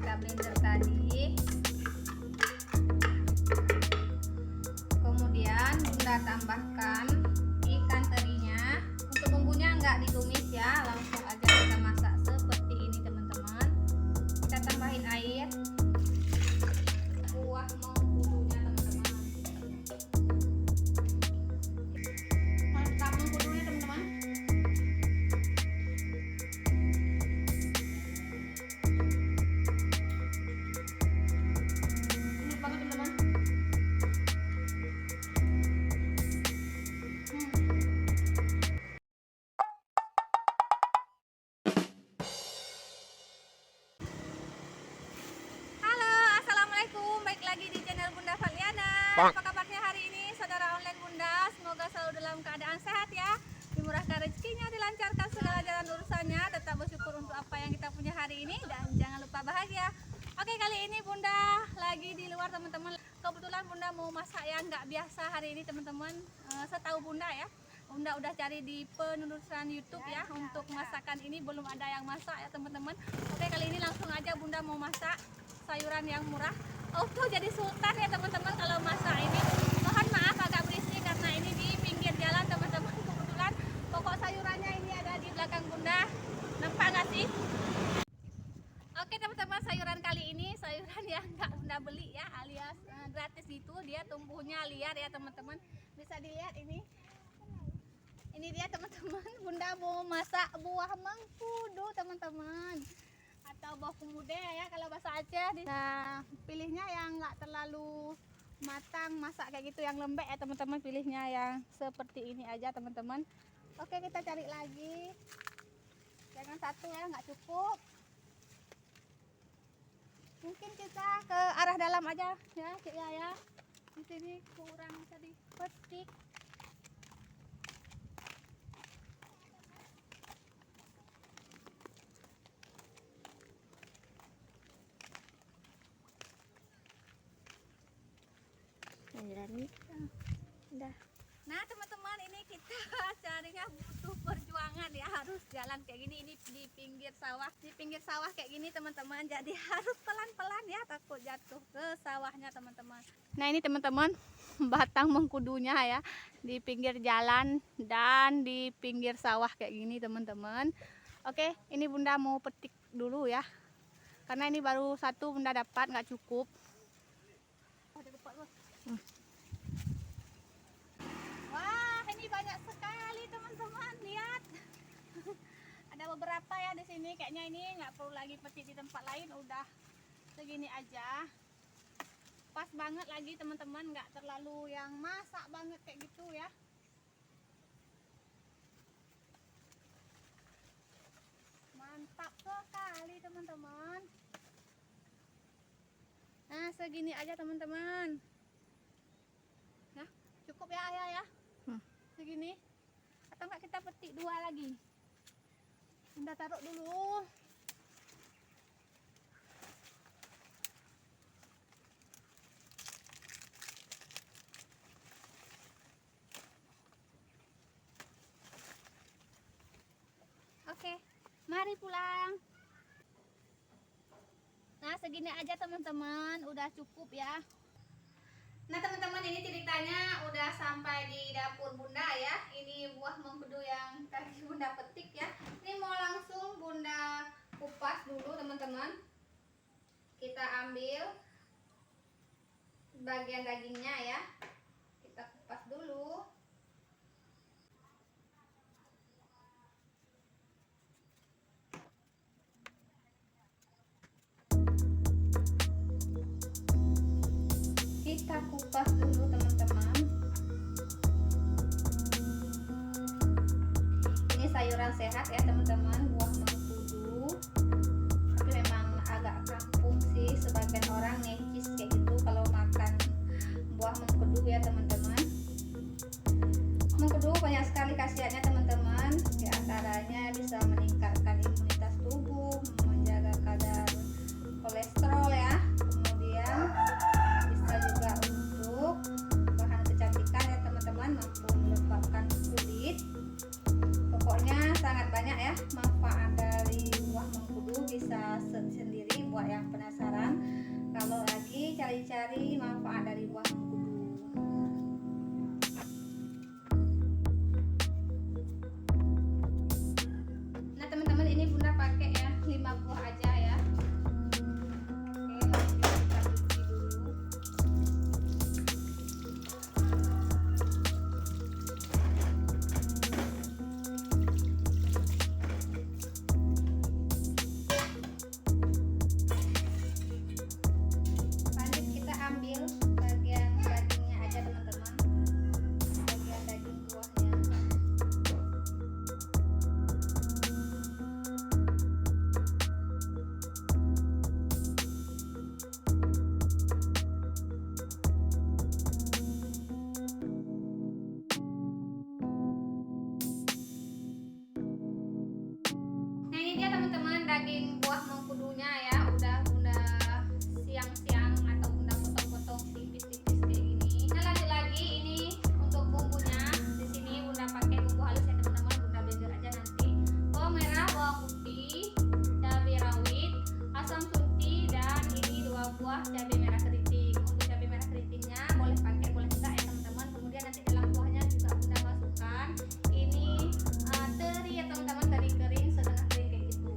kita blender tadi. Kemudian Bunda tambahkan ikan terinya. Untuk bumbunya nggak ditumis ya, langsung aja kita masak seperti ini teman-teman. Kita tambahin air, buah mengkudunya teman-teman. Mantap mengkudunya teman-teman. Enak banget teman-teman. Baik lagi di channel Bunda Valiana. Apa kabarnya hari ini saudara online Bunda? Semoga selalu dalam keadaan sehat ya, dimurahkan rezekinya, dilancarkan segala jalan urusannya, tetap bersyukur untuk apa yang kita punya hari ini, dan jangan lupa bahagia. Oke, kali ini Bunda lagi di luar teman-teman. Kebetulan Bunda mau masak yang nggak biasa hari ini teman-teman. Setahu Bunda ya, Bunda udah cari di penelusuran YouTube ya, untuk masakan ini belum ada yang masak ya teman-teman. Oke, kali ini langsung aja Bunda mau masak sayuran yang murah. Oh tuh jadi sultan ya teman-teman kalau masak ini. Mohon maaf agak berisik karena ini di pinggir jalan teman-teman. Kebetulan pokok sayurannya ini ada di belakang Bunda. Nampak nggak sih? Oke teman-teman, sayuran kali ini sayuran yang nggak Bunda beli ya, alias gratis gitu. Dia tumbuhnya liar ya teman-teman. Bisa dilihat ini. Ini dia teman-teman. Bunda mau masak buah mengkudu teman-teman, atau buah pemuda ya kalau bahasa Aceh. Nah, pilihnya yang nggak terlalu matang, masak kayak gitu, yang lembek ya teman-teman. Pilihnya yang seperti ini aja teman-teman. Oke, kita cari lagi. Jangan satu ya, nggak cukup. Mungkin kita ke arah dalam aja ya, Cik ya. Di sini kurang tadi petik. Udah. Nah teman-teman, ini kita carinya butuh perjuangan ya, harus jalan kayak gini. Ini di pinggir sawah kayak gini teman-teman, jadi harus pelan-pelan ya, takut jatuh ke sawahnya teman-teman. Nah ini teman-teman, batang mengkudunya ya, di pinggir jalan dan di pinggir sawah kayak gini teman-teman. Oke, ini Bunda mau petik dulu ya, karena ini baru satu Bunda dapat, nggak cukup. Wah, ini banyak sekali teman-teman, lihat. Ada beberapa ya di sini. Kayaknya ini nggak perlu lagi petik di tempat lain, udah segini aja. Pas banget lagi teman-teman, nggak terlalu yang masak banget kayak gitu ya. Mantap sekali teman-teman. Nah, segini aja teman-teman. Nah, cukup ya ayah ya. Segini. Atau enggak kita petik dua lagi. Bunda taruh dulu. Oke, mari pulang. Nah, segini aja teman-teman, udah cukup ya. Nah teman-teman, ini ceritanya udah sampai di dapur Bunda ya. Ini buah mengkudu yang tadi Bunda petik ya. Ini mau langsung Bunda kupas dulu teman-teman. Kita ambil bagian dagingnya ya, kita kupas dulu. Kita kupas dulu teman-teman. Ini sayuran sehat ya teman-teman, buah mengkudu. Tapi memang agak kampung sih, sebagian orang necis kayak gitu kalau makan buah mengkudu ya teman-teman. Mengkudu banyak sekali khasiatnya teman-teman. Di antaranya bisa meningkatkan imunitas tubuh, menjaga kadar kolesterol ya. Kemudian bisa juga untuk bahan kecantikan ya teman-teman, mampu melembabkan kulit. Pokoknya sangat banyak ya manfaat dari buah mengkudu, bisa sendiri buat yang penasaran kalau lagi cari-cari manfaat dari buah mengkudu. Nah teman-teman, ini bunda pakai ya 5 buah aja ya. Oke, lanjut kita cuci dulu. Lanjut kita ambil bagian dagingnya aja teman-teman, bagian daging buahnya. Nah ini dia teman-teman daging buah mengkudunya ya, udah bunda siang-siang atau bunda potong-potong tipis-tipis kayak gini. Nah lanjut lagi, ini untuk bumbunya di sini bunda pakai bumbu halus ya teman-teman, bunda blender aja nanti. Bawang merah, bawang putih, cabai rawit, asam sunti, dan ini 2 buah cabai merah keriting. Untuk cabai merah keritingnya boleh pakai boleh enggak ya teman-teman. Kemudian nanti dalam kuahnya juga bunda masukkan ini teri ya teman-teman, teri kering setengah kering kayak gitu.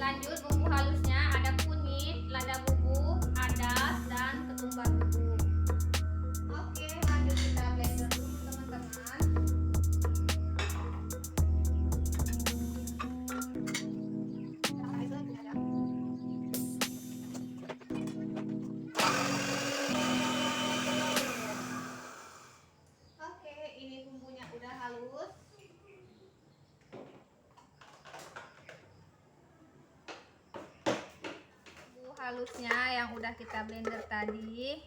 Lanjut bumbu halusnya ada kunyit, lada bubuk, adas, dan ketumbar bubuk. Oke, lanjut kita blender dulu teman-teman. Oke, ini bumbunya udah halus. Bumbu halusnya yang udah kita blender tadi.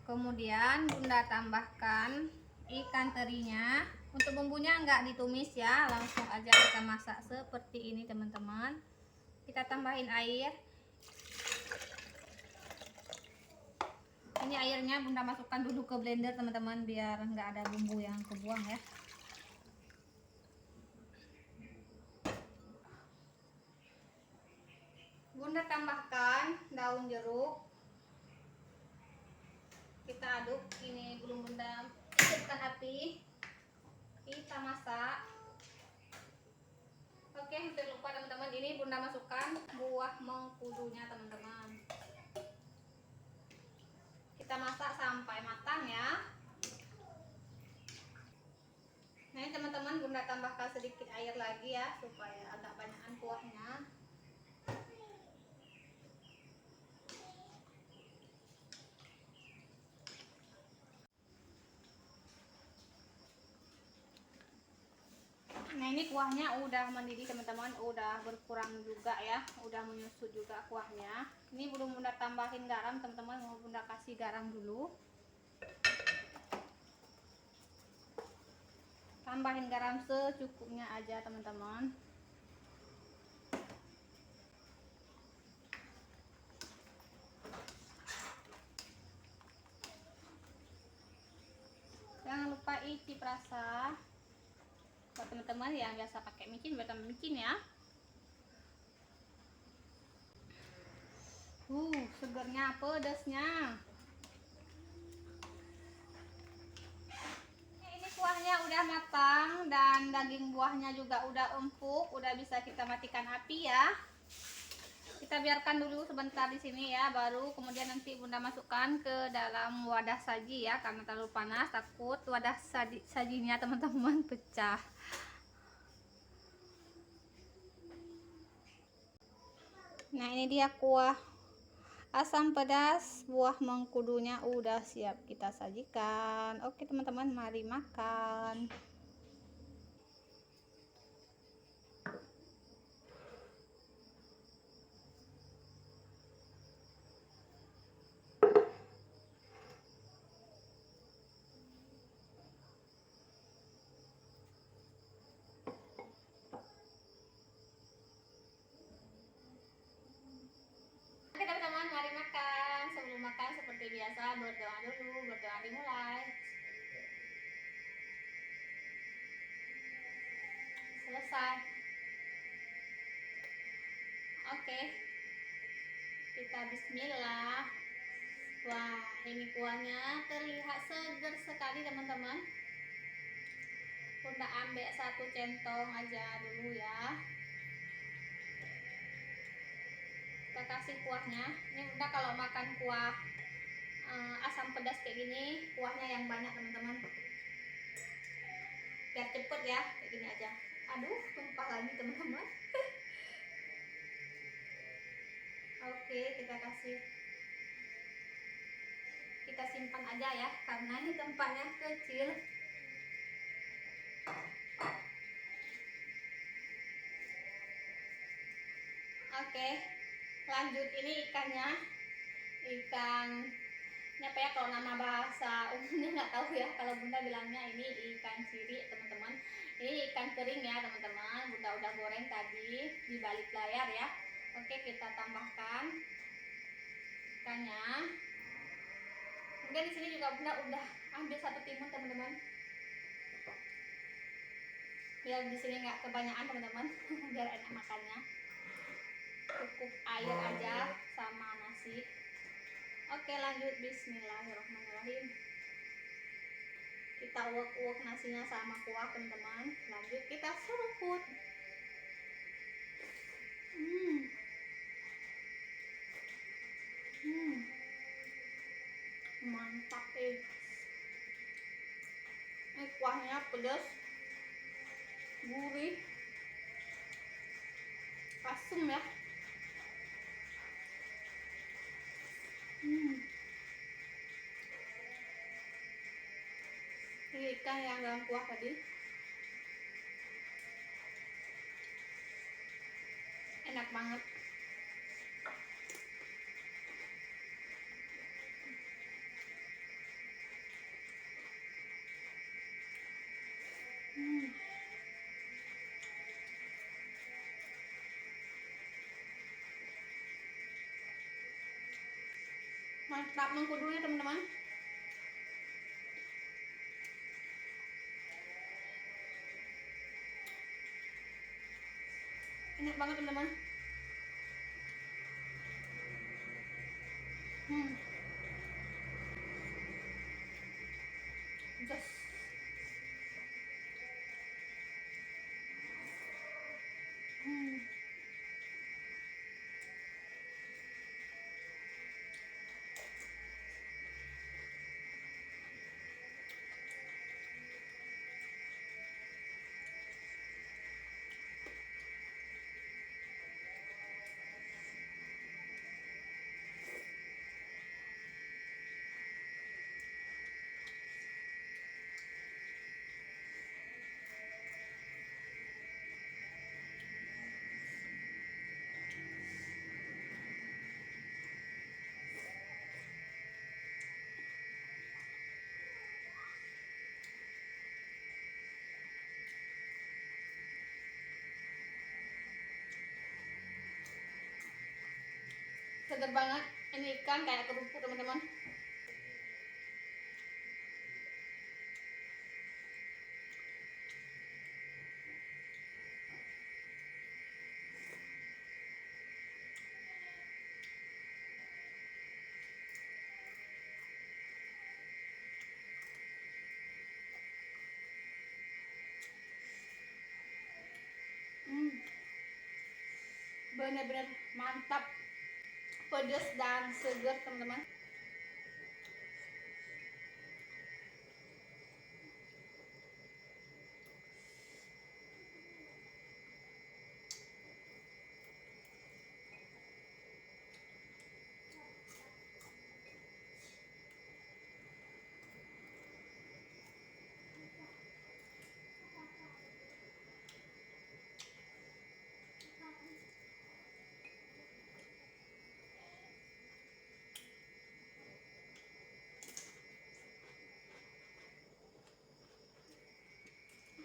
Kemudian bunda tambahkan ikan terinya. Untuk bumbunya enggak ditumis ya, langsung aja kita masak seperti ini teman-teman. Kita tambahin air. Ini airnya bunda masukkan dulu ke blender teman-teman, biar enggak ada bumbu yang kebuang ya. Bunda tambahkan daun jeruk. Kita aduk, ini belum bunda hidupkan api. Kita masak. Oke, hampir lupa teman-teman, ini bunda masukkan buah mengkudunya teman-teman. Kita masak sampai matang ya. Nah ini teman-teman, bunda tambahkan sedikit air lagi ya, supaya agak banyakan kuahnya. Nah ini kuahnya udah mendidih teman-teman, udah berkurang juga ya, udah menyusut juga kuahnya. Ini belum bunda tambahin garam teman-teman, mau bunda kasih garam dulu. Tambahin garam secukupnya aja teman-teman. Jangan lupa icip rasa. Buat teman-teman yang biasa pakai micin, buat tambah micin ya. Segernya, pedasnya. Ini kuahnya udah matang dan daging buahnya juga udah empuk, udah bisa kita matikan api ya. Kita biarkan dulu sebentar di sini ya, baru kemudian nanti bunda masukkan ke dalam wadah saji ya, karena terlalu panas takut wadah sajinya teman-teman pecah. Nah ini dia kuah asam pedas buah mengkudunya udah siap kita sajikan. Oke teman-teman, mari makan. Teman-teman, mari makan. Sebelum makan seperti biasa berdoa dulu, berdoa dimulai. selesai. Oke, kita bismillah. Wah, ini kuahnya terlihat seger sekali teman-teman. Bunda ambil 1 centong aja dulu ya. Kita kasih kuahnya. Ini Bunda kalau makan kuah asam pedas kayak gini, kuahnya yang banyak teman-teman, biar cepet ya, kayak gini aja. Aduh, tumpah lagi teman-teman. Oke, kita simpan aja ya, karena ini tempatnya kecil. Oke, lanjut. Ini ikannya, ikan ini apa ya, kalau nama bahasa umumnya nggak tahu ya. Kalau Bunda bilangnya ini ikan ciri teman-teman. Ini ikan kering ya teman-teman. Bunda udah goreng tadi di balik layar ya. Oke, kita tambahkan ikannya. Kemudian di sini juga Bunda udah ambil 1 timun teman-teman. Biar di sini nggak kebanyakan teman-teman, biar enak makannya. Cukup air aja sama nasi. Oke, lanjut. Bismillahirrahmanirrahim. Kita uak-uak nasinya sama kuah teman-teman. Lanjut kita seruput. Mantap ini kuahnya pedas, gurih, asem ya. Ini ikan yang dalam kuah tadi enak banget. Mantap mengkudunya teman-teman. Enak banget teman-teman. Just seger banget. Ini ikan kayak kerupuk teman-teman. Bener-bener mantap, pedas dan seger teman-teman.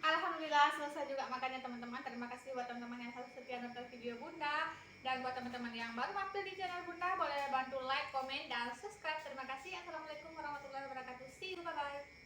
Alhamdulillah selesai juga makannya teman-teman. Terima kasih buat teman-teman yang selalu setia nonton video Bunda. Dan buat teman-teman yang baru mampir di channel Bunda, boleh bantu like, komen, dan subscribe. Terima kasih. Assalamualaikum warahmatullahi wabarakatuh. See you, bye-bye.